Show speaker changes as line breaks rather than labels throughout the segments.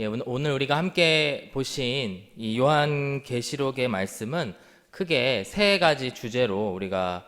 오늘 우리가 함께 보신 이 요한계시록의 말씀은 크게 세 가지 주제로 우리가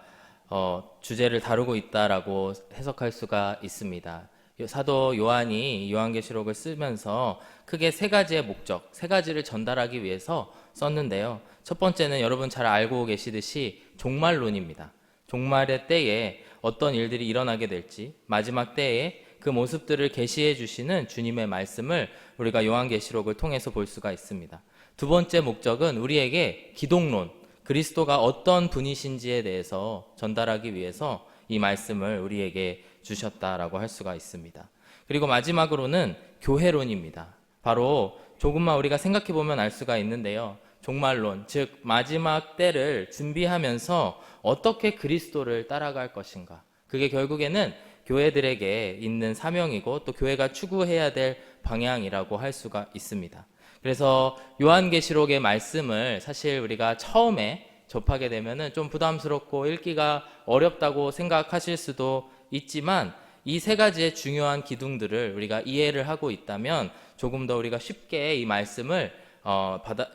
주제를 다루고 있다라고 해석할 수가 있습니다. 사도 요한이 요한계시록을 쓰면서 크게 세 가지의 목적, 세 가지를 전달하기 위해서 썼는데요. 첫 번째는 여러분 잘 알고 계시듯이 종말론입니다. 종말의 때에 어떤 일들이 일어나게 될지, 마지막 때에 그 모습들을 계시해 주시는 주님의 말씀을 우리가 요한계시록을 통해서 볼 수가 있습니다. 두 번째 목적은 우리에게 기독론, 그리스도가 어떤 분이신지에 대해서 전달하기 위해서 이 말씀을 우리에게 주셨다라고 할 수가 있습니다. 그리고 마지막으로는 교회론입니다. 바로 조금만 우리가 생각해 보면 알 수가 있는데요. 종말론, 즉 마지막 때를 준비하면서 어떻게 그리스도를 따라갈 것인가. 그게 결국에는 교회들에게 있는 사명이고 또 교회가 추구해야 될 방향이라고 할 수가 있습니다. 그래서 요한계시록의 말씀을 사실 우리가 처음에 접하게 되면은 좀 부담스럽고 읽기가 어렵다고 생각하실 수도 있지만 이 세 가지의 중요한 기둥들을 우리가 이해를 하고 있다면 조금 더 우리가 쉽게 이 말씀을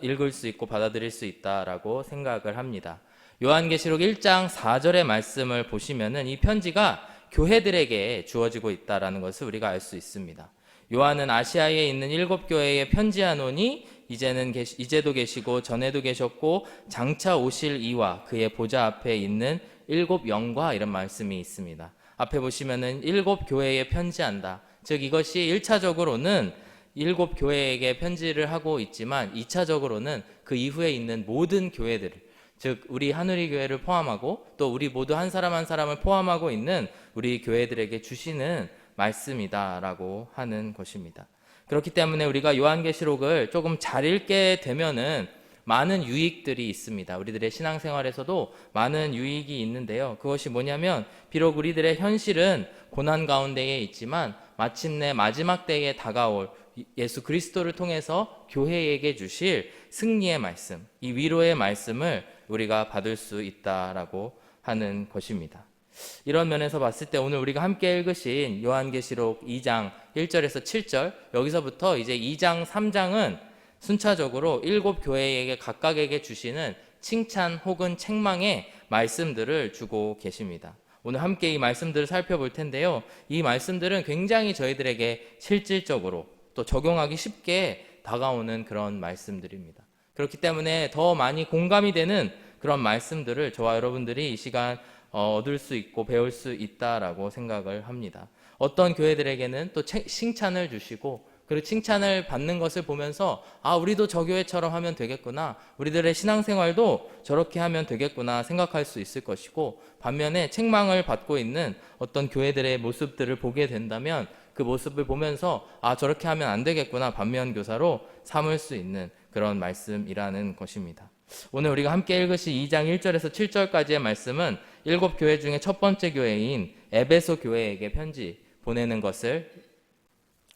읽을 수 있고 받아들일 수 있다라고 생각을 합니다. 요한계시록 1장 4절의 말씀을 보시면은 이 편지가 교회들에게 주어지고 있다라는 것을 우리가 알 수 있습니다. 요한은 아시아에 있는 7교회에 편지하노니 이제도 계시고 전에도 계셨고 장차 오실 이와 그의 보좌 앞에 있는 7영과 이런 말씀이 있습니다. 앞에 보시면은 7교회에 편지한다. 즉 이것이 1차적으로는 7교회에게 편지를 하고 있지만 2차적으로는 그 이후에 있는 모든 교회들을, 즉 우리 하늘이 교회를 포함하고 또 우리 모두 한 사람 한 사람을 포함하고 있는 우리 교회들에게 주시는 말씀이다라고 하는 것입니다. 그렇기 때문에 우리가 요한계시록을 조금 잘 읽게 되면은 많은 유익들이 있습니다. 우리들의 신앙생활에서도 많은 유익이 있는데요. 그것이 뭐냐면 비록 우리들의 현실은 고난 가운데에 있지만 마침내 마지막 때에 다가올 예수 그리스도를 통해서 교회에게 주실 승리의 말씀, 이 위로의 말씀을 우리가 받을 수 있다라고 하는 것입니다. 이런 면에서 봤을 때 오늘 우리가 함께 읽으신 요한계시록 2장 1절에서 7절, 여기서부터 이제 2장 3장은 순차적으로 7교회에게 각각에게 주시는 칭찬 혹은 책망의 말씀들을 주고 계십니다. 오늘 함께 이 말씀들을 살펴볼 텐데요. 이 말씀들은 굉장히 저희들에게 실질적으로 또 적용하기 쉽게 다가오는 그런 말씀들입니다. 그렇기 때문에 더 많이 공감이 되는 그런 말씀들을 저와 여러분들이 이 시간 얻을 수 있고 배울 수 있다라고 생각을 합니다. 어떤 교회들에게는 또 칭찬을 주시고 그리고 칭찬을 받는 것을 보면서 우리도 저 교회처럼 하면 되겠구나, 우리들의 신앙생활도 저렇게 하면 되겠구나 생각할 수 있을 것이고, 반면에 책망을 받고 있는 어떤 교회들의 모습들을 보게 된다면 그 모습을 보면서 저렇게 하면 안 되겠구나 반면교사로 삼을 수 있는 그런 말씀이라는 것입니다. 오늘 우리가 함께 읽으신 2장 1절에서 7절까지의 말씀은 7교회 중에 첫 번째 교회인 에베소 교회에게 편지 보내는 것을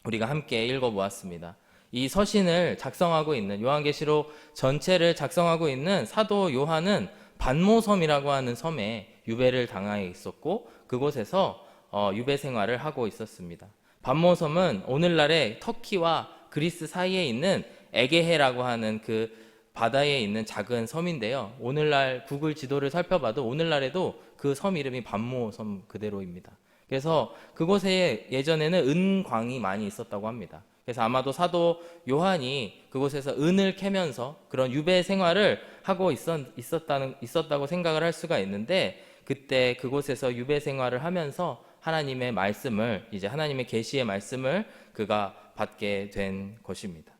우리가 함께 읽어보았습니다. 이 서신을 작성하고 있는, 요한계시록 전체를 작성하고 있는 사도 요한은 반모섬이라고 하는 섬에 유배를 당하여 있었고 그곳에서 유배 생활을 하고 있었습니다. 반모섬은 오늘날의 터키와 그리스 사이에 있는 에게해라고 하는 그 바다에 있는 작은 섬인데요. 오늘날 구글 지도를 살펴봐도 오늘날에도 그 섬 이름이 반모섬 그대로입니다. 그래서 그곳에 예전에는 은광이 많이 있었다고 합니다. 그래서 아마도 사도 요한이 그곳에서 은을 캐면서 그런 유배 생활을 하고 있었다고 생각을 할 수가 있는데, 그때 그곳에서 유배 생활을 하면서 하나님의 말씀을, 이제 하나님의 계시의 말씀을 그가 받게 된 것입니다.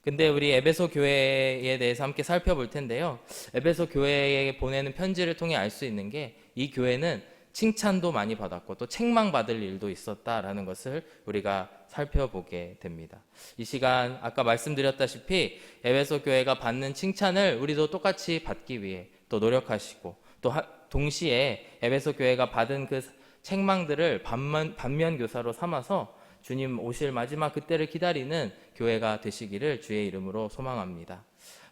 근데 우리 에베소 교회에 대해서 함께 살펴볼 텐데요. 에베소 교회에 보내는 편지를 통해 알 수 있는 게 이 교회는 칭찬도 많이 받았고 또 책망받을 일도 있었다라는 것을 우리가 살펴보게 됩니다. 이 시간 아까 말씀드렸다시피 에베소 교회가 받는 칭찬을 우리도 똑같이 받기 위해 또 노력하시고, 또 동시에 에베소 교회가 받은 그 책망들을 반면교사로 삼아서 주님 오실 마지막 그때를 기다리는 교회가 되시기를 주의 이름으로 소망합니다.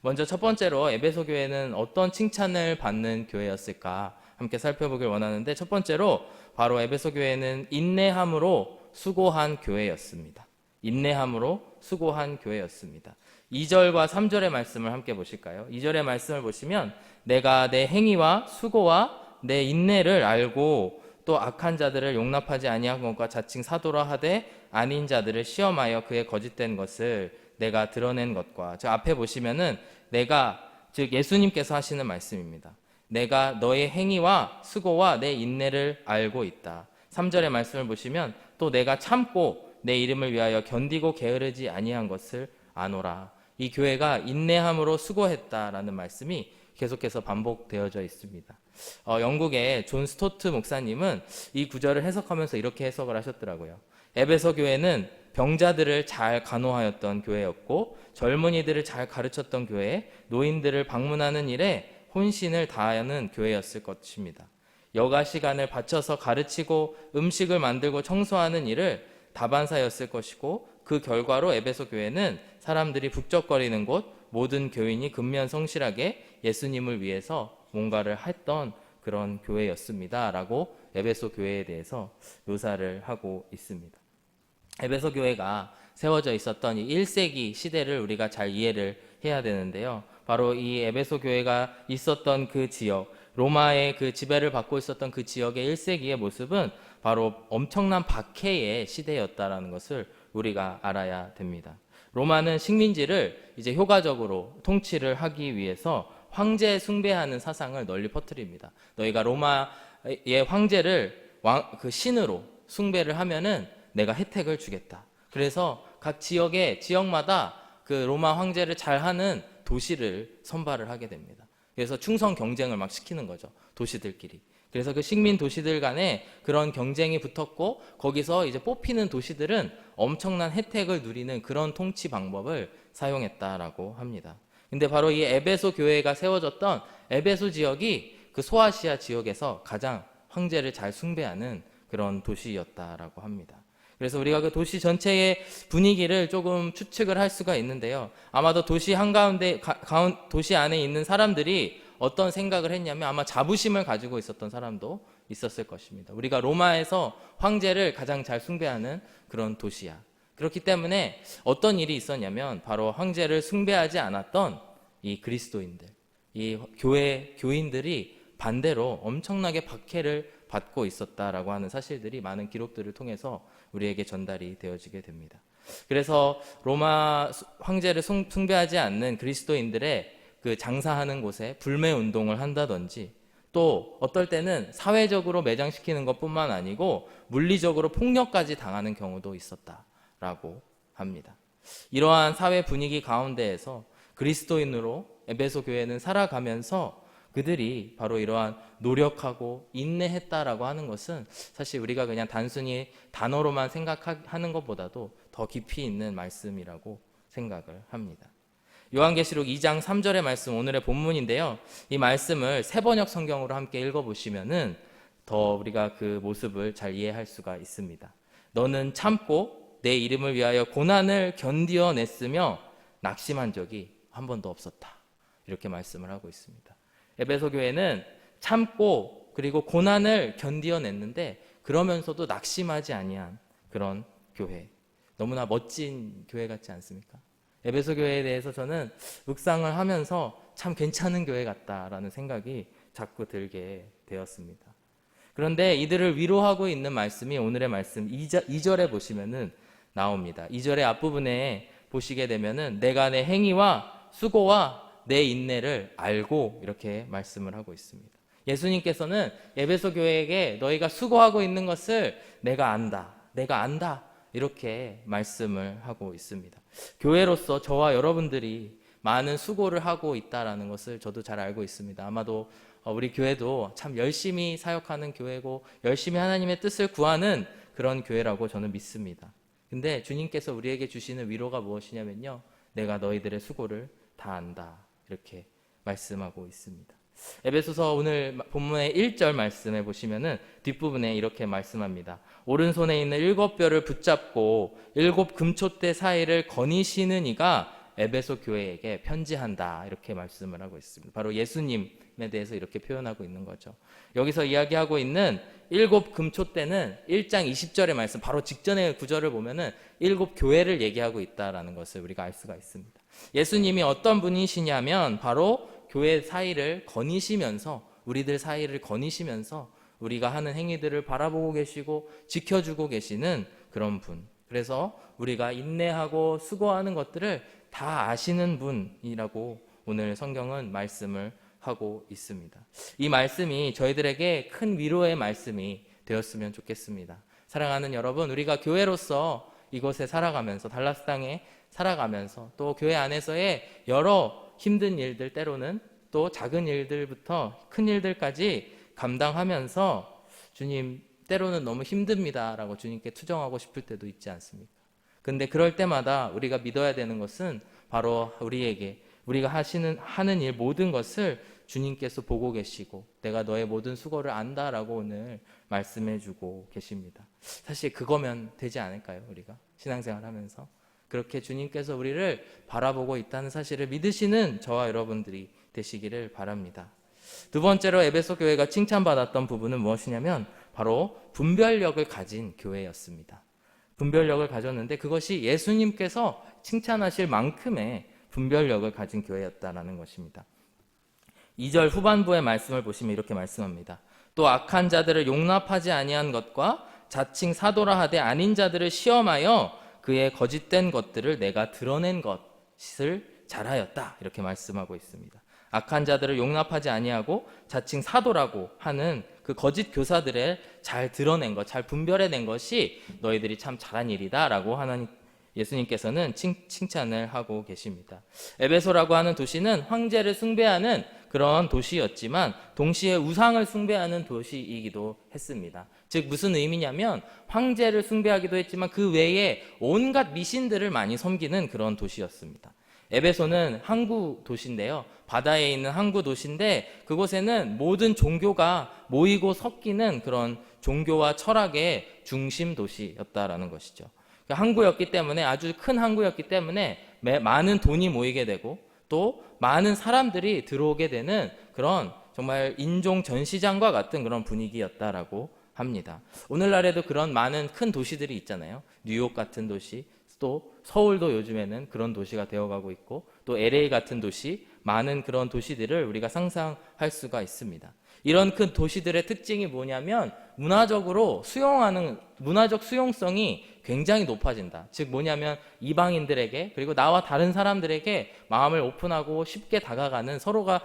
먼저 첫 번째로 에베소 교회는 어떤 칭찬을 받는 교회였을까 함께 살펴보길 원하는데, 첫 번째로 바로 에베소 교회는 인내함으로 수고한 교회였습니다. 인내함으로 수고한 교회였습니다. 2절과 3절의 말씀을 함께 보실까요? 2절의 말씀을 보시면 내가 내 행위와 수고와 내 인내를 알고 또 악한 자들을 용납하지 아니한 것과 자칭 사도라 하되 아닌 자들을 시험하여 그의 거짓된 것을 내가 드러낸 것과, 저 앞에 보시면은 내가, 즉 예수님께서 하시는 말씀입니다. 내가 너의 행위와 수고와 내 인내를 알고 있다. 3절의 말씀을 보시면 또 내가 참고 내 이름을 위하여 견디고 게으르지 아니한 것을 아노라. 이 교회가 인내함으로 수고했다라는 말씀이 계속해서 반복되어져 있습니다. 영국의 존 스토트 목사님은 이 구절을 해석하면서 이렇게 해석을 하셨더라고요. 에베소 교회는 병자들을 잘 간호하였던 교회였고 젊은이들을 잘 가르쳤던 교회, 노인들을 방문하는 일에 혼신을 다하는 교회였을 것입니다. 여가 시간을 바쳐서 가르치고 음식을 만들고 청소하는 일을 다반사였을 것이고 그 결과로 에베소 교회는 사람들이 북적거리는 곳, 모든 교인이 근면성실하게 예수님을 위해서 뭔가를 했던 그런 교회였습니다 라고 에베소 교회에 대해서 묘사를 하고 있습니다. 에베소 교회가 세워져 있었던 이 1세기 시대를 우리가 잘 이해를 해야 되는데요. 바로 이 에베소 교회가 있었던 그 지역, 로마의 그 지배를 받고 있었던 그 지역의 1세기의 모습은 바로 엄청난 박해의 시대였다라는 것을 우리가 알아야 됩니다. 로마는 식민지를 이제 효과적으로 통치를 하기 위해서 황제 숭배하는 사상을 널리 퍼뜨립니다. 너희가 로마의 황제를 그 신으로 숭배를 하면은 내가 혜택을 주겠다. 그래서 각 지역마다 그 로마 황제를 잘하는 도시를 선발을 하게 됩니다. 그래서 충성 경쟁을 막 시키는 거죠. 도시들끼리. 그래서 그 식민 도시들 간에 그런 경쟁이 붙었고 거기서 이제 뽑히는 도시들은 엄청난 혜택을 누리는 그런 통치 방법을 사용했다라고 합니다. 근데 바로 이 에베소 교회가 세워졌던 에베소 지역이 그 소아시아 지역에서 가장 황제를 잘 숭배하는 그런 도시였다라고 합니다. 그래서 우리가 그 도시 전체의 분위기를 조금 추측을 할 수가 있는데요. 아마도 도시 한가운데, 도시 안에 있는 사람들이 어떤 생각을 했냐면 아마 자부심을 가지고 있었던 사람도 있었을 것입니다. 우리가 로마에서 황제를 가장 잘 숭배하는 그런 도시야. 그렇기 때문에 어떤 일이 있었냐면 바로 황제를 숭배하지 않았던 이 그리스도인들, 이 교인들이 반대로 엄청나게 박해를 받고 있었다라고 하는 사실들이 많은 기록들을 통해서 우리에게 전달이 되어지게 됩니다. 그래서 로마 황제를 숭배하지 않는 그리스도인들의 그 장사하는 곳에 불매 운동을 한다든지 또 어떨 때는 사회적으로 매장시키는 것뿐만 아니고 물리적으로 폭력까지 당하는 경우도 있었다라고 합니다. 이러한 사회 분위기 가운데에서 그리스도인으로 에베소 교회는 살아가면서 그들이 바로 이러한 노력하고 인내했다라고 하는 것은 사실 우리가 그냥 단순히 단어로만 생각하는 것보다도 더 깊이 있는 말씀이라고 생각을 합니다. 요한계시록 2장 3절의 말씀, 오늘의 본문인데요. 이 말씀을 세번역 성경으로 함께 읽어보시면은 더 우리가 그 모습을 잘 이해할 수가 있습니다. 너는 참고 내 이름을 위하여 고난을 견디어냈으며 낙심한 적이 한 번도 없었다. 이렇게 말씀을 하고 있습니다. 에베소 교회는 참고 그리고 고난을 견디어냈는데 그러면서도 낙심하지 아니한 그런 교회. 너무나 멋진 교회 같지 않습니까? 에베소 교회에 대해서 저는 묵상을 하면서 참 괜찮은 교회 같다라는 생각이 자꾸 들게 되었습니다. 그런데 이들을 위로하고 있는 말씀이 오늘의 말씀 2절에 보시면은 나옵니다. 2절의 앞부분에 보시게 되면은 내가 내 행위와 수고와 내 인내를 알고 이렇게 말씀을 하고 있습니다. 예수님께서는 에베소 교회에게 너희가 수고하고 있는 것을 내가 안다 이렇게 말씀을 하고 있습니다. 교회로서 저와 여러분들이 많은 수고를 하고 있다는 것을 저도 잘 알고 있습니다. 아마도 우리 교회도 참 열심히 사역하는 교회고 열심히 하나님의 뜻을 구하는 그런 교회라고 저는 믿습니다. 근데 주님께서 우리에게 주시는 위로가 무엇이냐면요, 내가 너희들의 수고를 다 안다 이렇게 말씀하고 있습니다. 에베소서 오늘 본문의 1절 말씀에 보시면은 뒷부분에 이렇게 말씀합니다. 오른손에 있는 7뼈를 붙잡고 7 금촛대 사이를 거니시는 이가 에베소 교회에게 편지한다 이렇게 말씀을 하고 있습니다. 바로 예수님에 대해서 이렇게 표현하고 있는 거죠. 여기서 이야기하고 있는 7 금초대는 1장 20절의 말씀 바로 직전의 구절을 보면은 7 교회를 얘기하고 있다라는 것을 우리가 알 수가 있습니다. 예수님이 어떤 분이시냐면 바로 교회 사이를 거니시면서 우리들 사이를 거니시면서 우리가 하는 행위들을 바라보고 계시고 지켜주고 계시는 그런 분. 그래서 우리가 인내하고 수고하는 것들을 다 아시는 분이라고 오늘 성경은 말씀을 하고 있습니다. 이 말씀이 저희들에게 큰 위로의 말씀이 되었으면 좋겠습니다. 사랑하는 여러분, 우리가 교회로서 이곳에 살아가면서 달라스 땅에 살아가면서 또 교회 안에서의 여러 힘든 일들 때로는 또 작은 일들부터 큰 일들까지 감당하면서 주님 때로는 너무 힘듭니다 라고 주님께 투정하고 싶을 때도 있지 않습니까? 근데 그럴 때마다 우리가 믿어야 되는 것은 바로 우리가 하는 일 모든 것을 주님께서 보고 계시고 내가 너의 모든 수고를 안다라고 오늘 말씀해 주고 계십니다. 사실 그거면 되지 않을까요? 우리가 신앙생활 하면서 그렇게 주님께서 우리를 바라보고 있다는 사실을 믿으시는 저와 여러분들이 되시기를 바랍니다. 두 번째로 에베소 교회가 칭찬받았던 부분은 무엇이냐면 바로 분별력을 가진 교회였습니다. 분별력을 가졌는데 그것이 예수님께서 칭찬하실 만큼의 분별력을 가진 교회였다라는 것입니다. 2절 후반부의 말씀을 보시면 이렇게 말씀합니다. 또 악한 자들을 용납하지 아니한 것과 자칭 사도라 하되 아닌 자들을 시험하여 그의 거짓된 것들을 내가 드러낸 것을 잘하였다 이렇게 말씀하고 있습니다. 악한 자들을 용납하지 아니하고 자칭 사도라고 하는 그 거짓 교사들을 잘 드러낸 것, 잘 분별해낸 것이 너희들이 참 잘한 일이다 라고 하는 예수님께서는 칭찬을 하고 계십니다. 에베소라고 하는 도시는 황제를 숭배하는 그런 도시였지만 동시에 우상을 숭배하는 도시이기도 했습니다. 즉 무슨 의미냐면 황제를 숭배하기도 했지만 그 외에 온갖 미신들을 많이 섬기는 그런 도시였습니다. 에베소는 항구 도시인데요. 바다에 있는 항구 도시인데 그곳에는 모든 종교가 모이고 섞이는 그런 종교와 철학의 중심 도시였다라는 것이죠. 항구였기 때문에 아주 큰 항구였기 때문에 많은 돈이 모이게 되고 또 많은 사람들이 들어오게 되는 그런 정말 인종 전시장과 같은 그런 분위기였다라고 합니다. 오늘날에도 그런 많은 큰 도시들이 있잖아요. 뉴욕 같은 도시, 또 서울도 요즘에는 그런 도시가 되어가고 있고 또 LA 같은 도시, 많은 그런 도시들을 우리가 상상할 수가 있습니다. 이런 큰 도시들의 특징이 뭐냐면 문화적 수용성이 굉장히 높아진다. 즉 뭐냐면 이방인들에게 그리고 나와 다른 사람들에게 마음을 오픈하고 쉽게 다가가는 서로가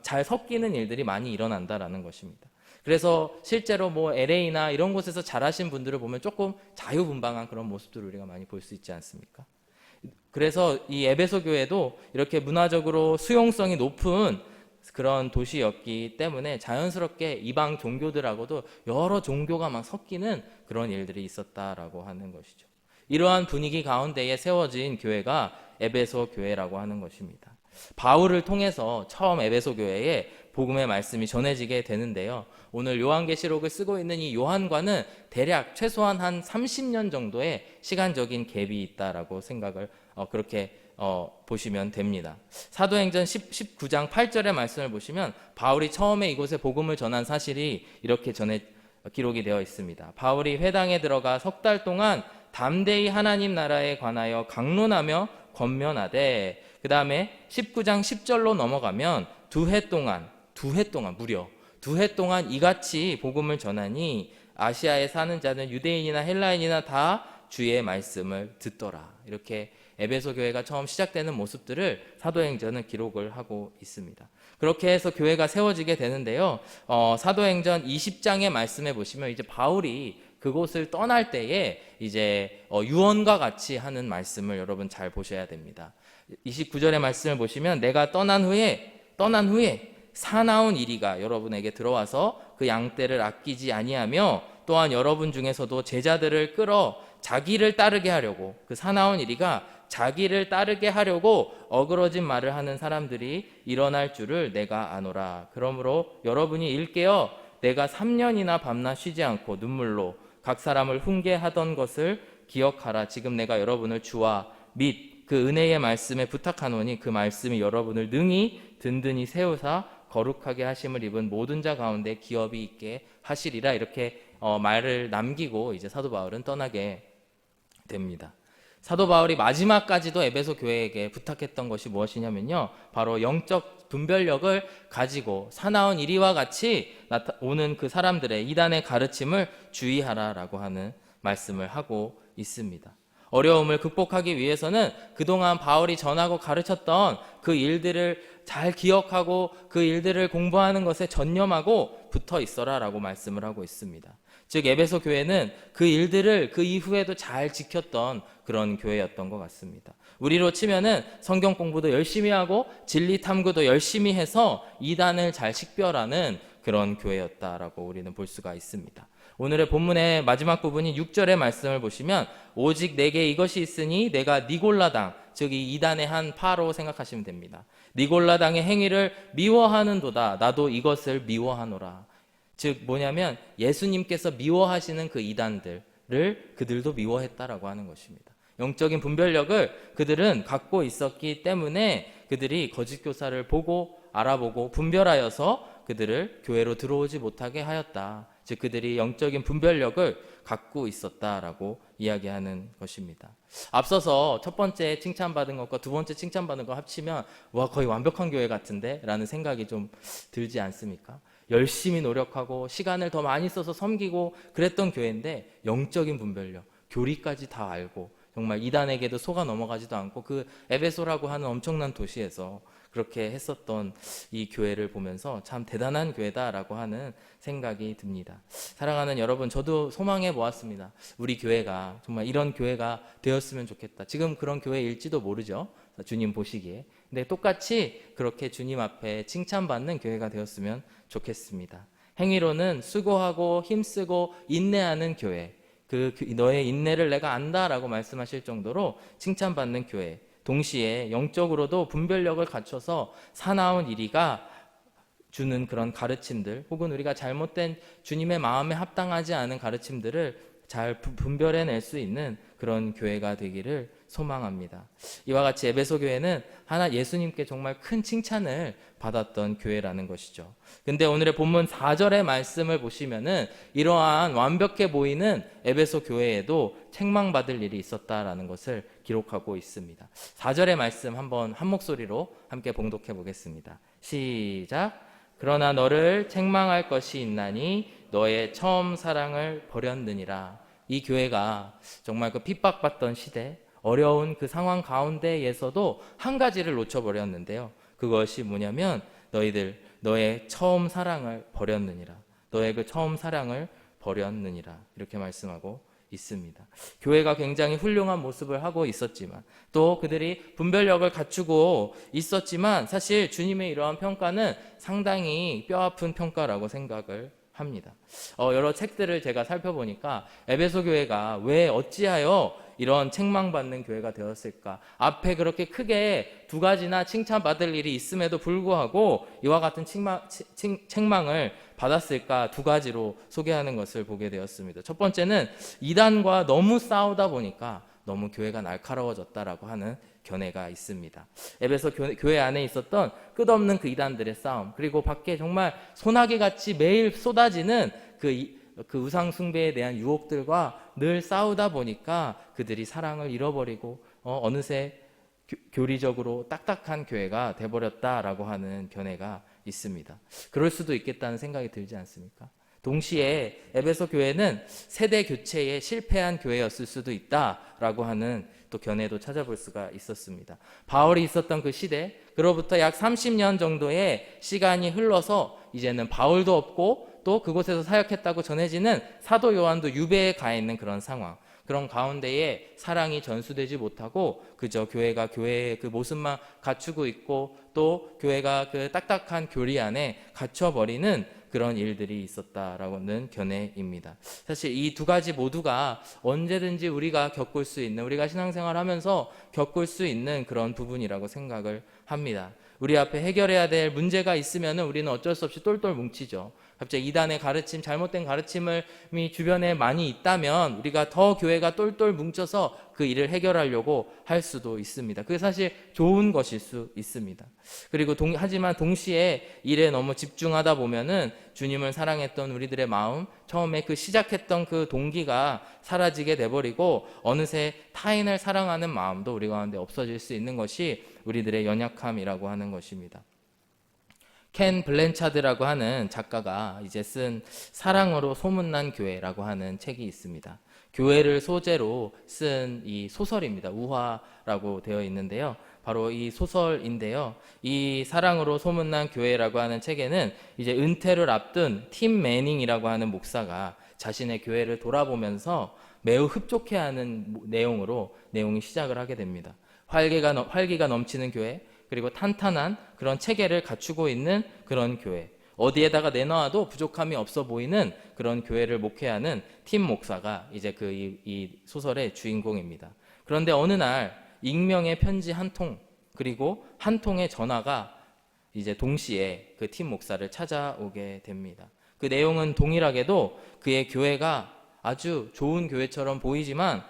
잘 섞이는 일들이 많이 일어난다라는 것입니다. 그래서 실제로 뭐 LA나 이런 곳에서 자라신 분들을 보면 조금 자유분방한 그런 모습들을 우리가 많이 볼 수 있지 않습니까? 그래서 이 에베소 교회도 이렇게 문화적으로 수용성이 높은 그런 도시였기 때문에 자연스럽게 이방 종교들하고도 여러 종교가 막 섞이는 그런 일들이 있었다라고 하는 것이죠. 이러한 분위기 가운데에 세워진 교회가 에베소 교회라고 하는 것입니다. 바울을 통해서 처음 에베소 교회에 복음의 말씀이 전해지게 되는데요. 오늘 요한계시록을 쓰고 있는 이 요한과는 대략 최소한 한 30년 정도의 시간적인 갭이 있다라고 생각을 그렇게 보시면 됩니다. 사도행전 19장 8절의 말씀을 보시면 바울이 처음에 이곳에 복음을 전한 사실이 이렇게 기록이 되어 있습니다. 바울이 회당에 들어가 3달 동안 담대히 하나님 나라에 관하여 강론하며 권면하되 그 다음에 19장 10절로 넘어가면 무려 2해 동안 이같이 복음을 전하니 아시아에 사는 자는 유대인이나 헬라인이나 다 주의 말씀을 듣더라. 이렇게 에베소 교회가 처음 시작되는 모습들을 사도행전은 기록을 하고 있습니다. 그렇게 해서 교회가 세워지게 되는데요. 사도행전 20장의 말씀에 보시면 이제 바울이 그곳을 떠날 때에 이제 유언과 같이 하는 말씀을 여러분 잘 보셔야 됩니다. 29절의 말씀을 보시면 내가 떠난 후에 사나운 이리가 여러분에게 들어와서 그 양떼를 아끼지 아니하며 또한 여러분 중에서도 제자들을 끌어 자기를 따르게 하려고 그 사나운 이리가 자기를 따르게 하려고 어그러진 말을 하는 사람들이 일어날 줄을 내가 아노라. 그러므로 여러분이 일깨어 내가 3년이나 밤낮 쉬지 않고 눈물로 각 사람을 훈계하던 것을 기억하라. 지금 내가 여러분을 주와 및 그 은혜의 말씀에 부탁하노니 그 말씀이 여러분을 능히 든든히 세우사 거룩하게 하심을 입은 모든 자 가운데 기업이 있게 하시리라. 이렇게 말을 남기고 이제 사도 바울은 떠나게 됩니다. 사도 바울이 마지막까지도 에베소 교회에게 부탁했던 것이 무엇이냐면요, 바로 영적 분별력을 가지고 사나운 이리와 같이 오는 그 사람들의 이단의 가르침을 주의하라라고 하는 말씀을 하고 있습니다. 어려움을 극복하기 위해서는 그동안 바울이 전하고 가르쳤던 그 일들을 잘 기억하고 그 일들을 공부하는 것에 전념하고 붙어 있어라라고 말씀을 하고 있습니다. 즉 에베소 교회는 그 일들을 그 이후에도 잘 지켰던 그런 교회였던 것 같습니다. 우리로 치면은 성경 공부도 열심히 하고 진리 탐구도 열심히 해서 이단을 잘 식별하는 그런 교회였다라고 우리는 볼 수가 있습니다. 오늘의 본문의 마지막 부분인 6절의 말씀을 보시면 오직 내게 이것이 있으니 내가 니골라당, 즉 이 이단의 한 파로 생각하시면 됩니다. 니골라당의 행위를 미워하는도다. 나도 이것을 미워하노라. 즉 뭐냐면 예수님께서 미워하시는 그 이단들을 그들도 미워했다라고 하는 것입니다. 영적인 분별력을 그들은 갖고 있었기 때문에 그들이 거짓 교사를 보고 알아보고 분별하여서 그들을 교회로 들어오지 못하게 하였다. 즉 그들이 영적인 분별력을 갖고 있었다라고 이야기하는 것입니다. 앞서서 첫 번째 칭찬받은 것과 두 번째 칭찬받은 거 합치면 와 거의 완벽한 교회 같은데 라는 생각이 좀 들지 않습니까? 열심히 노력하고 시간을 더 많이 써서 섬기고 그랬던 교회인데 영적인 분별력, 교리까지 다 알고 정말 이단에게도 속아 넘어가지도 않고 그 에베소라고 하는 엄청난 도시에서 그렇게 했었던 이 교회를 보면서 참 대단한 교회다라고 하는 생각이 듭니다. 사랑하는 여러분, 저도 소망해 보았습니다. 우리 교회가 정말 이런 교회가 되었으면 좋겠다. 지금 그런 교회일지도 모르죠. 주님 보시기에. 근데 똑같이 그렇게 주님 앞에 칭찬받는 교회가 되었으면 좋겠습니다. 행위로는 수고하고 힘쓰고 인내하는 교회, 너의 인내를 내가 안다라고 말씀하실 정도로 칭찬받는 교회, 동시에 영적으로도 분별력을 갖춰서 사나운 이리가 주는 그런 가르침들, 혹은 우리가 잘못된 주님의 마음에 합당하지 않은 가르침들을 잘 분별해낼 수 있는 그런 교회가 되기를 소망합니다. 이와 같이 에베소 교회는 예수님께 정말 큰 칭찬을 받았던 교회라는 것이죠. 근데 오늘의 본문 4절의 말씀을 보시면은 이러한 완벽해 보이는 에베소 교회에도 책망받을 일이 있었다라는 것을 기록하고 있습니다. 4절의 말씀 한번 한 목소리로 함께 봉독해 보겠습니다. 시작. 그러나 너를 책망할 것이 있나니 너의 처음 사랑을 버렸느니라. 이 교회가 정말 그 핍박받던 시대, 어려운 그 상황 가운데에서도 한 가지를 놓쳐버렸는데요. 그것이 뭐냐면 너의 처음 사랑을 버렸느니라. 너의 그 처음 사랑을 버렸느니라. 이렇게 말씀하고 있습니다. 교회가 굉장히 훌륭한 모습을 하고 있었지만 또 그들이 분별력을 갖추고 있었지만 사실 주님의 이러한 평가는 상당히 뼈아픈 평가라고 생각을 합니다. 여러 책들을 제가 살펴보니까 에베소 교회가 왜 어찌하여 이런 책망받는 교회가 되었을까? 앞에 그렇게 크게 두 가지나 칭찬받을 일이 있음에도 불구하고 이와 같은 책망을 받았을까? 두 가지로 소개하는 것을 보게 되었습니다. 첫 번째는 이단과 너무 싸우다 보니까 너무 교회가 날카로워졌다라고 하는 견해가 있습니다. 에베소 교회 안에 있었던 끝없는 그 이단들의 싸움, 그리고 밖에 정말 소나기같이 매일 쏟아지는 그 우상 숭배에 대한 유혹들과 늘 싸우다 보니까 그들이 사랑을 잃어버리고 어느새 교리적으로 딱딱한 교회가 돼버렸다라고 하는 견해가 있습니다. 그럴 수도 있겠다는 생각이 들지 않습니까? 동시에 에베소 교회는 세대 교체에 실패한 교회였을 수도 있다라고 하는 또 견해도 찾아볼 수가 있었습니다. 바울이 있었던 그 시대, 그로부터 약 30년 정도의 시간이 흘러서 이제는 바울도 없고 또 그곳에서 사역했다고 전해지는 사도 요한도 유배에 가 있는 그런 상황, 그런 가운데에 사랑이 전수되지 못하고 그저 교회가 교회의 그 모습만 갖추고 있고 또 교회가 그 딱딱한 교리 안에 갇혀버리는 그런 일들이 있었다라고는 견해입니다. 사실 이 두 가지 모두가 언제든지 우리가 겪을 수 있는, 우리가 신앙생활하면서 겪을 수 있는 그런 부분이라고 생각을 합니다. 우리 앞에 해결해야 될 문제가 있으면 우리는 어쩔 수 없이 똘똘 뭉치죠. 갑자기 이단의 가르침, 잘못된 가르침이 주변에 많이 있다면 우리가 더 교회가 똘똘 뭉쳐서 그 일을 해결하려고 할 수도 있습니다. 그게 사실 좋은 것일 수 있습니다. 그리고 하지만 동시에 일에 너무 집중하다 보면은 주님을 사랑했던 우리들의 마음, 처음에 그 시작했던 그 동기가 사라지게 돼버리고 어느새 타인을 사랑하는 마음도 우리 가운데 없어질 수 있는 것이 우리들의 연약함이라고 하는 것입니다. 켄 블랜차드라고 하는 작가가 이제 쓴 사랑으로 소문난 교회라고 하는 책이 있습니다. 교회를 소재로 쓴 이 소설입니다. 우화라고 되어 있는데요. 바로 이 소설인데요. 이 사랑으로 소문난 교회라고 하는 책에는 이제 은퇴를 앞둔 팀 매닝이라고 하는 목사가 자신의 교회를 돌아보면서 매우 흡족해하는 내용이 시작을 하게 됩니다. 활기가 넘치는 교회, 그리고 탄탄한 그런 체계를 갖추고 있는 그런 교회, 어디에다가 내놔도 부족함이 없어 보이는 그런 교회를 목회하는 팀 목사가 이제 이 소설의 주인공입니다. 그런데 어느 날 익명의 편지 한 통, 그리고 한 통의 전화가 이제 동시에 그 팀 목사를 찾아오게 됩니다. 그 내용은 동일하게도 그의 교회가 아주 좋은 교회처럼 보이지만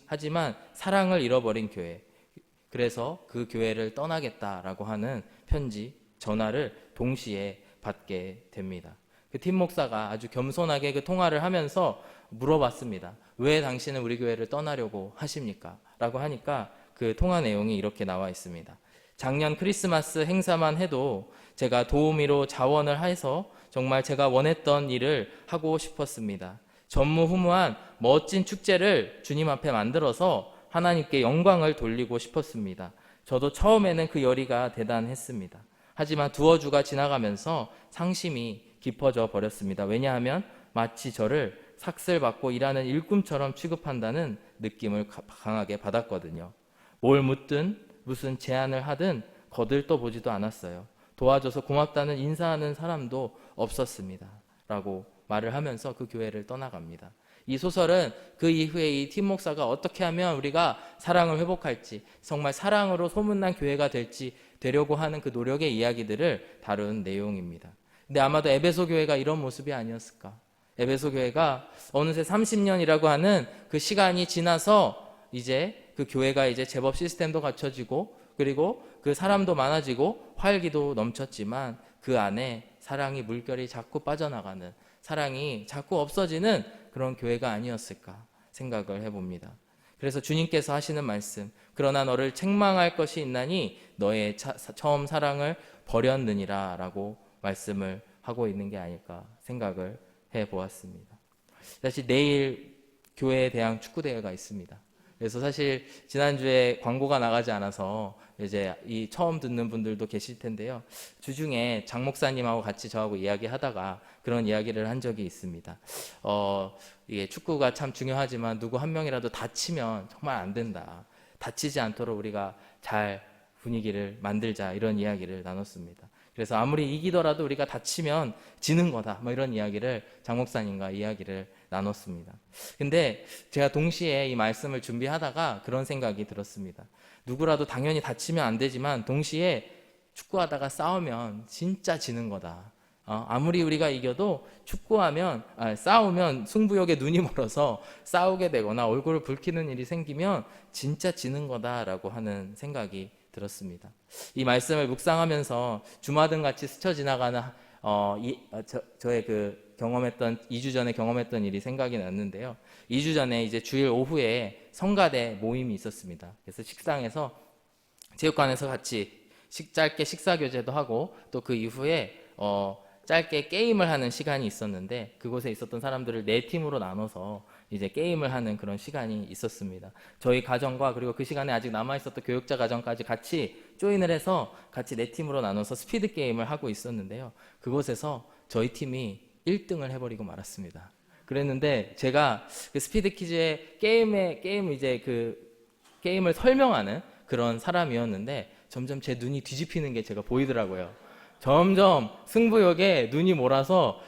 하지만 사랑을 잃어버린 교회, 그래서 그 교회를 떠나겠다라고 하는 전화를 동시에 받게 됩니다. 그 팀 목사가 아주 겸손하게 그 통화를 하면서 물어봤습니다. 왜 당신은 우리 교회를 떠나려고 하십니까? 라고 하니까 그 통화 내용이 이렇게 나와 있습니다. 작년 크리스마스 행사만 해도 제가 도우미로 자원을 해서 정말 제가 원했던 일을 하고 싶었습니다. 전무후무한 멋진 축제를 주님 앞에 만들어서 하나님께 영광을 돌리고 싶었습니다. 저도 처음에는 그 열의가 대단했습니다. 하지만 두어 주가 지나가면서 상심이 깊어져 버렸습니다. 왜냐하면 마치 저를 삭슬받고 일하는 일꾼처럼 취급한다는 느낌을 강하게 받았거든요. 뭘 묻든 무슨 제안을 하든 거들떠 보지도 않았어요. 도와줘서 고맙다는 인사하는 사람도 없었습니다. 라고 말을 하면서 그 교회를 떠나갑니다. 이 소설은 그 이후에 이 팀 목사가 어떻게 하면 우리가 사랑을 회복할지, 정말 사랑으로 소문난 교회가 되려고 하는 그 노력의 이야기들을 다룬 내용입니다. 근데 아마도 에베소 교회가 이런 모습이 아니었을까? 에베소 교회가 어느새 30년이라고 하는 그 시간이 지나서 이제 그 교회가 이제 제법 시스템도 갖춰지고, 그리고 그 사람도 많아지고 활기도 넘쳤지만 그 안에 사랑이 물결이 자꾸 빠져나가는, 사랑이 자꾸 없어지는 그런 교회가 아니었을까 생각을 해봅니다. 그래서 주님께서 하시는 말씀, 그러나 너를 책망할 것이 있나니 너의 처음 사랑을 버렸느니라 라고 말씀을 하고 있는 게 아닐까 생각을 해보았습니다. 사실 내일 교회 대항 축구대회가 있습니다. 그래서 사실 지난주에 광고가 나가지 않아서 이제 이 처음 듣는 분들도 계실 텐데요. 주중에 장 목사님하고 같이 저하고 이야기하다가 그런 이야기를 한 적이 있습니다. 이게 축구가 참 중요하지만 누구 한 명이라도 다치면 정말 안 된다. 다치지 않도록 우리가 잘 분위기를 만들자, 이런 이야기를 나눴습니다. 그래서 아무리 이기더라도 우리가 다치면 지는 거다, 뭐 이런 이야기를 장 목사님과 이야기를 나눴습니다. 근데 제가 동시에 이 말씀을 준비하다가 그런 생각이 들었습니다. 누구라도 당연히 다치면 안 되지만 동시에 축구하다가 싸우면 진짜 지는 거다. 아무리 우리가 이겨도 싸우면 승부욕에 눈이 멀어서 싸우게 되거나 얼굴을 붉히는 일이 생기면 진짜 지는 거다라고 하는 생각이 들었습니다. 이 말씀을 묵상하면서 주마등 같이 스쳐 지나가는 저의 그 2주 전에 경험했던 일이 생각이 났는데요. 2주 전에 이제 주일 오후에 성가대 모임이 있었습니다. 그래서 식당에서 체육관에서 같이 짧게 식사 교제도 하고 또 그 이후에 짧게 게임을 하는 시간이 있었는데 그곳에 있었던 사람들을 4팀으로 나눠서 이제 게임을 하는 그런 시간이 있었습니다. 저희 가정과 그리고 그 시간에 아직 남아있었던 교육자 가정까지 같이 조인을 해서 같이 4팀으로 나눠서 스피드 게임을 하고 있었는데요. 그곳에서 저희 팀이 1등을 해버리고 말았습니다. 그랬는데 제가 그 스피드 퀴즈의 게임을 설명하는 그런 사람이었는데 점점 제 눈이 뒤집히는 게 제가 보이더라고요. 점점 승부욕에 눈이 멀어서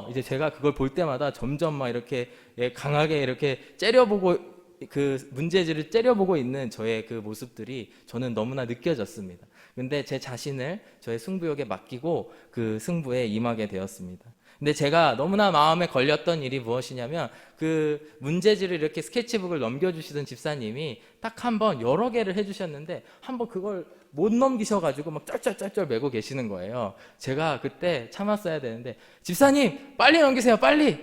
이제 제가 그걸 볼 때마다 점점 막 이렇게 강하게 이렇게 째려보고 그 문제지를 째려보고 있는 저의 그 모습들이 저는 너무나 느껴졌습니다. 근데 제 자신을 저의 승부욕에 맡기고 그 승부에 임하게 되었습니다. 근데 제가 너무나 마음에 걸렸던 일이 무엇이냐면 그 문제지를 이렇게 스케치북을 넘겨주시던 집사님이 딱 한 번 여러 개를 해주셨는데 한 번 그걸 못 넘기셔가지고 막 쩔쩔쩔쩔 메고 계시는 거예요. 제가 그때 참았어야 되는데 집사님 빨리 넘기세요, 빨리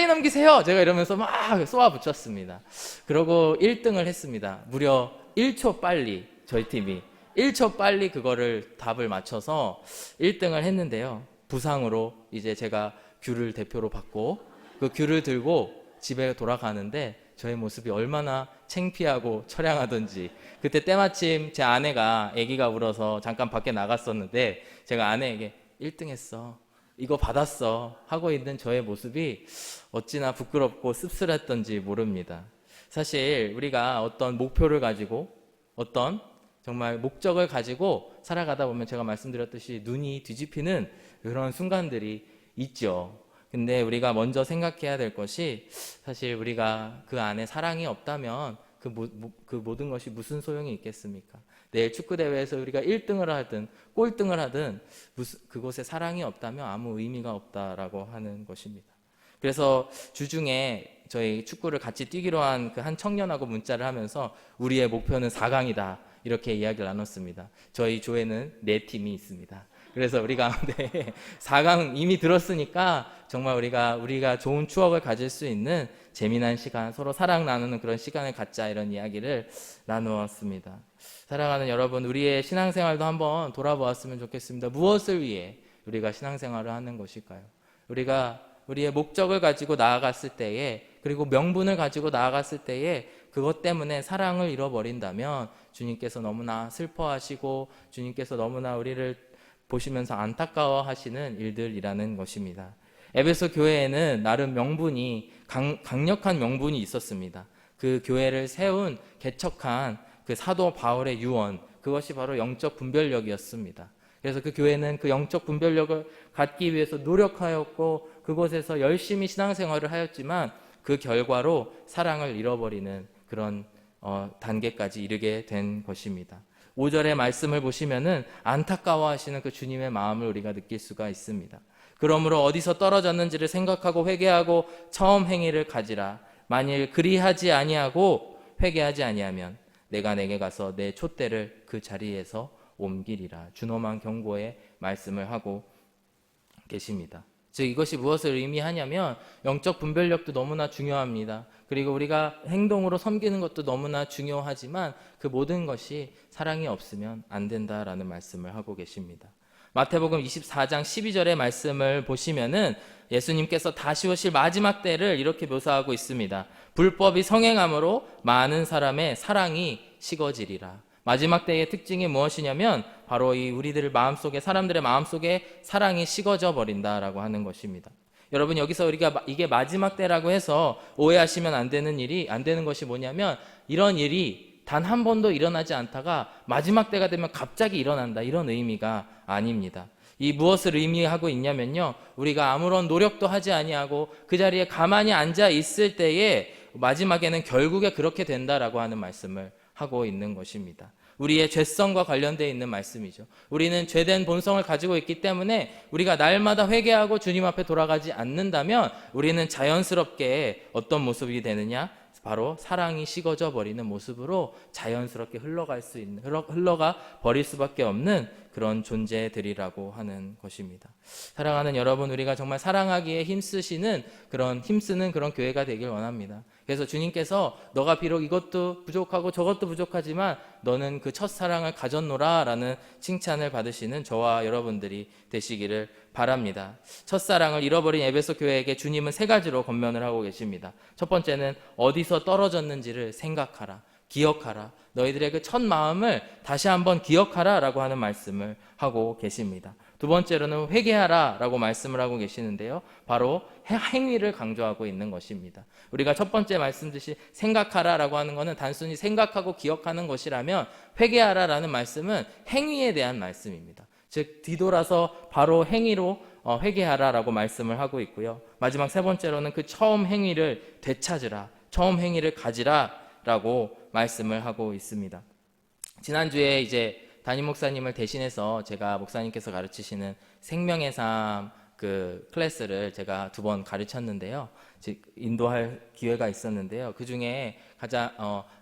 넘기세요. 제가 이러면서 막 쏘아 붙였습니다. 그러고 1등을 했습니다. 무려 1초 빨리 저희 팀이 1초 빨리 그거를 답을 맞춰서 1등을 했는데요. 부상으로 이제 제가 귤을 대표로 받고 그 귤을 들고 집에 돌아가는데 저의 모습이 얼마나 창피하고 처량하던지, 그때 때마침 제 아내가, 아기가 울어서 잠깐 밖에 나갔었는데 제가 아내에게 1등 했어, 이거 받았어 하고 있는 저의 모습이 어찌나 부끄럽고 씁쓸했던지 모릅니다. 사실 우리가 어떤 목표를 가지고 어떤 정말 목적을 가지고 살아가다 보면 제가 말씀드렸듯이 눈이 뒤집히는 그런 순간들이 있죠. 근데 우리가 먼저 생각해야 될 것이, 사실 우리가 그 안에 사랑이 없다면 그 모든 것이 무슨 소용이 있겠습니까? 내일 축구대회에서 우리가 1등을 하든 꼴등을 하든 그곳에 사랑이 없다면 아무 의미가 없다라고 하는 것입니다. 그래서 주중에 저희 축구를 같이 뛰기로 한 그 한 청년하고 문자를 하면서 우리의 목표는 4강이다 이렇게 이야기를 나눴습니다. 저희 조에는 4팀이 있습니다. 그래서 우리 가운데 4강 이미 들었으니까 정말 우리가 좋은 추억을 가질 수 있는 재미난 시간, 서로 사랑 나누는 그런 시간을 갖자, 이런 이야기를 나누었습니다. 사랑하는 여러분, 우리의 신앙생활도 한번 돌아보았으면 좋겠습니다. 무엇을 위해 우리가 신앙생활을 하는 것일까요? 우리가 우리의 목적을 가지고 나아갔을 때에, 그리고 명분을 가지고 나아갔을 때에 그것 때문에 사랑을 잃어버린다면 주님께서 너무나 슬퍼하시고 주님께서 너무나 우리를 보시면서 안타까워하시는 일들이라는 것입니다. 에베소 교회에는 나름 명분이, 강력한 명분이 있었습니다. 그 교회를 세운, 개척한 그 사도 바울의 유언, 그것이 바로 영적 분별력이었습니다. 그래서 그 교회는 그 영적 분별력을 갖기 위해서 노력하였고 그곳에서 열심히 신앙생활을 하였지만 그 결과로 사랑을 잃어버리는 그런 단계까지 이르게 된 것입니다. 5절의 말씀을 보시면은 안타까워하시는 그 주님의 마음을 우리가 느낄 수가 있습니다. 그러므로 어디서 떨어졌는지를 생각하고 회개하고 처음 행위를 가지라. 만일 그리하지 아니하고 회개하지 아니하면 내가 내게 가서 내 촛대를 그 자리에서 옮기리라. 준엄한 경고의 말씀을 하고 계십니다. 즉 이것이 무엇을 의미하냐면 영적 분별력도 너무나 중요합니다. 그리고 우리가 행동으로 섬기는 것도 너무나 중요하지만 그 모든 것이 사랑이 없으면 안 된다라는 말씀을 하고 계십니다. 마태복음 24장 12절의 말씀을 보시면은 예수님께서 다시 오실 마지막 때를 이렇게 묘사하고 있습니다. 불법이 성행함으로 많은 사람의 사랑이 식어지리라. 마지막 때의 특징이 무엇이냐면 바로 이 우리들 마음속에, 사람들의 마음속에 사랑이 식어져 버린다라고 하는 것입니다. 여러분, 여기서 우리가 이게 마지막 때라고 해서 오해하시면 안 되는 것이 뭐냐면, 이런 일이 단 한 번도 일어나지 않다가 마지막 때가 되면 갑자기 일어난다, 이런 의미가 아닙니다. 이 무엇을 의미하고 있냐면요, 우리가 아무런 노력도 하지 아니하고 그 자리에 가만히 앉아 있을 때에 마지막에는 결국에 그렇게 된다라고 하는 말씀을 하고 있는 것입니다. 우리의 죄성과 관련되어 있는 말씀이죠. 우리는 죄된 본성을 가지고 있기 때문에 우리가 날마다 회개하고 주님 앞에 돌아가지 않는다면 우리는 자연스럽게 어떤 모습이 되느냐? 바로 사랑이 식어져 버리는 모습으로 자연스럽게 흘러가 버릴 수밖에 없는 그런 존재들이라고 하는 것입니다. 사랑하는 여러분, 우리가 정말 사랑하기에 힘쓰는 그런 교회가 되길 원합니다. 그래서 주님께서 너가 비록 이것도 부족하고 저것도 부족하지만 너는 그 첫사랑을 가졌노라 라는 칭찬을 받으시는 저와 여러분들이 되시기를 바랍니다. 첫사랑을 잃어버린 에베소 교회에게 주님은 3가지로 권면을 하고 계십니다. 첫 번째는 어디서 떨어졌는지를 생각하라, 기억하라. 너희들의 그 첫 마음을 다시 한번 기억하라 라고 하는 말씀을 하고 계십니다. 두 번째로는 회개하라 라고 말씀을 하고 계시는데요, 바로 행위를 강조하고 있는 것입니다. 우리가 첫 번째 말씀드린 생각하라 라고 하는 것은 단순히 생각하고 기억하는 것이라면, 회개하라 라는 말씀은 행위에 대한 말씀입니다. 즉 뒤돌아서 바로 행위로 회개하라 라고 말씀을 하고 있고요, 마지막 3번째로는 그 처음 행위를 되찾으라, 처음 행위를 가지라, 있다라고 말씀을 하고 있습니다. 지난주에 이제 담임 목사님을 대신해서 제가 목사님께서 가르치시는 생명의 삶 그 클래스를 제가 2번 가르쳤는데요. 인도할 기회가 있었는데요. 그 중에 가장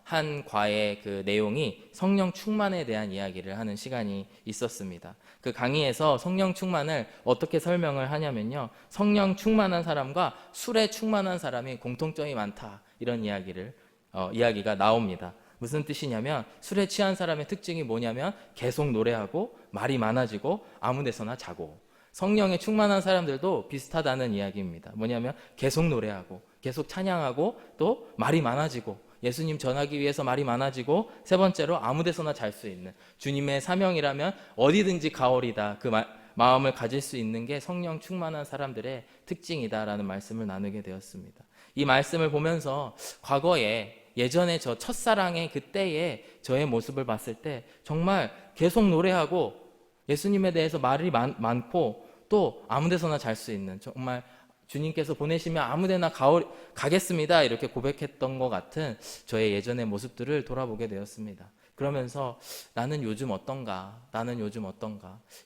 한 과의 그 내용이 성령 충만에 대한 이야기를 하는 시간이 있었습니다. 그 강의에서 성령 충만을 어떻게 설명을 하냐면요. 성령 충만한 사람과 술에 충만한 사람이 공통점이 많다. 이런 이야기가 나옵니다. 무슨 뜻이냐면 술에 취한 사람의 특징이 뭐냐면 계속 노래하고 말이 많아지고 아무 데서나 자고, 성령에 충만한 사람들도 비슷하다는 이야기입니다. 뭐냐면 계속 노래하고 계속 찬양하고 또 말이 많아지고 예수님 전하기 위해서 말이 많아지고, 세 번째로 아무 데서나 잘 수 있는, 주님의 사명이라면 어디든지 가오리다, 그 마음을 가질 수 있는 게 성령 충만한 사람들의 특징이다라는 말씀을 나누게 되었습니다. 이 말씀을 보면서 과거에 예전에 저 첫사랑의 그때의 저의 모습을 봤을 때 정말 계속 노래하고 예수님에 대해서 말이 많고 또 아무 데서나 잘 수 있는, 정말 주님께서 보내시면 아무 데나 가겠습니다 이렇게 고백했던 것 같은 저의 예전의 모습들을 돌아보게 되었습니다. 그러면서 나는 요즘 어떤가?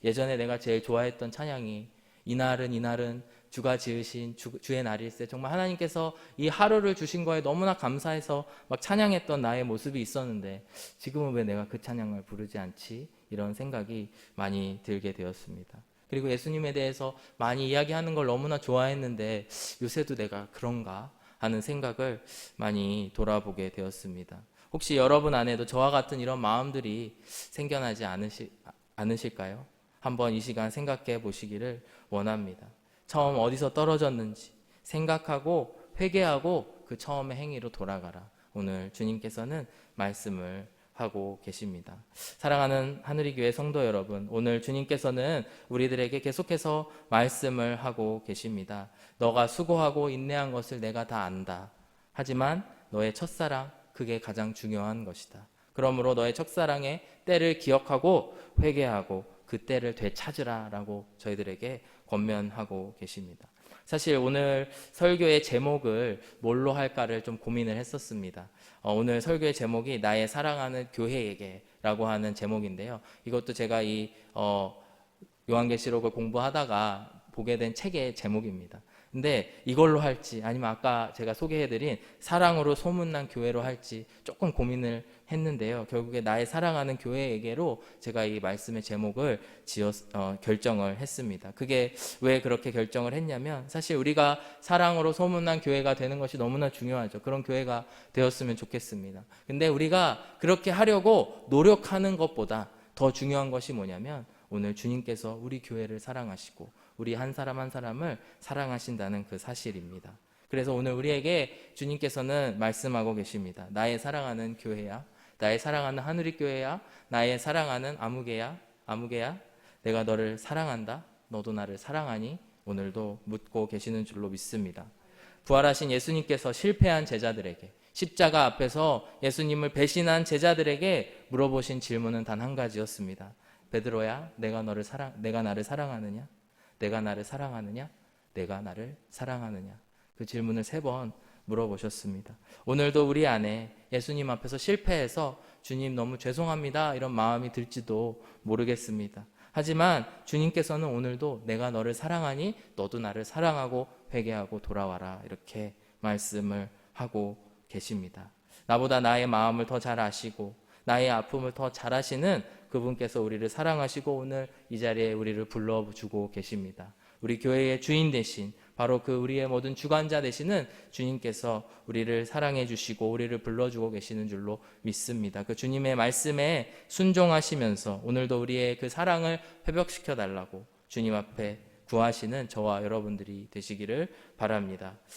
예전에 내가 제일 좋아했던 찬양이 이날은 주가 지으신 주의 날일세, 정말 하나님께서 이 하루를 주신 거에 너무나 감사해서 막 찬양했던 나의 모습이 있었는데 지금은 왜 내가 그 찬양을 부르지 않지? 이런 생각이 많이 들게 되었습니다. 그리고 예수님에 대해서 많이 이야기하는 걸 너무나 좋아했는데 요새도 내가 그런가 하는 생각을 많이 돌아보게 되었습니다. 혹시 여러분 안에도 저와 같은 이런 마음들이 생겨나지 않으실까요? 한번 이 시간 생각해 보시기를 원합니다. 처음 어디서 떨어졌는지 생각하고 회개하고 그 처음의 행위로 돌아가라. 오늘 주님께서는 말씀을 하고 계십니다. 사랑하는 하늘의 교회 성도 여러분, 오늘 주님께서는 우리들에게 계속해서 말씀을 하고 계십니다. 너가 수고하고 인내한 것을 내가 다 안다. 하지만 너의 첫사랑, 그게 가장 중요한 것이다. 그러므로 너의 첫사랑의 때를 기억하고 회개하고 그 때를 되찾으라 라고 저희들에게 권면하고 계십니다. 사실 오늘 설교의 제목을 뭘로 할까를 좀 고민을 했었습니다. 오늘 설교의 제목이 나의 사랑하는 교회에게 라고 하는 제목인데요. 이것도 제가 이 요한계시록을 공부하다가 보게 된 책의 제목입니다. 근데 이걸로 할지 아니면 아까 제가 소개해드린 사랑으로 소문난 교회로 할지 조금 고민을 했는데요. 결국에 나의 사랑하는 교회에게로 제가 이 말씀의 제목을 결정을 했습니다. 그게 왜 그렇게 결정을 했냐면 사실 우리가 사랑으로 소문난 교회가 되는 것이 너무나 중요하죠. 그런 교회가 되었으면 좋겠습니다. 근데 우리가 그렇게 하려고 노력하는 것보다 더 중요한 것이 뭐냐면 오늘 주님께서 우리 교회를 사랑하시고 우리 한 사람 한 사람을 사랑하신다는 그 사실입니다. 그래서 오늘 우리에게 주님께서는 말씀하고 계십니다. 나의 사랑하는 교회야, 나의 사랑하는 하늘의 교회야, 나의 사랑하는 아무개야, 내가 너를 사랑한다. 너도 나를 사랑하니? 오늘도 묻고 계시는 줄로 믿습니다. 부활하신 예수님께서 실패한 제자들에게, 십자가 앞에서 예수님을 배신한 제자들에게 물어보신 질문은 단 한 가지였습니다. 베드로야, 내가 나를 사랑하느냐? 내가 나를 사랑하느냐? 내가 나를 사랑하느냐? 그 질문을 3번 물어보셨습니다. 오늘도 우리 안에 예수님 앞에서 실패해서 주님 너무 죄송합니다 이런 마음이 들지도 모르겠습니다. 하지만 주님께서는 오늘도 내가 너를 사랑하니 너도 나를 사랑하고 회개하고 돌아와라 이렇게 말씀을 하고 계십니다. 나보다 나의 마음을 더 잘 아시고 나의 아픔을 더 잘 아시는 그분께서 우리를 사랑하시고 오늘 이 자리에 우리를 불러주고 계십니다. 우리 교회의 주인 되신 바로 그 우리의 모든 주관자 되시는 주님께서 우리를 사랑해 주시고 우리를 불러주고 계시는 줄로 믿습니다. 그 주님의 말씀에 순종하시면서 오늘도 우리의 그 사랑을 회복시켜 달라고 주님 앞에 구하시는 저와 여러분들이 되시기를 바랍니다.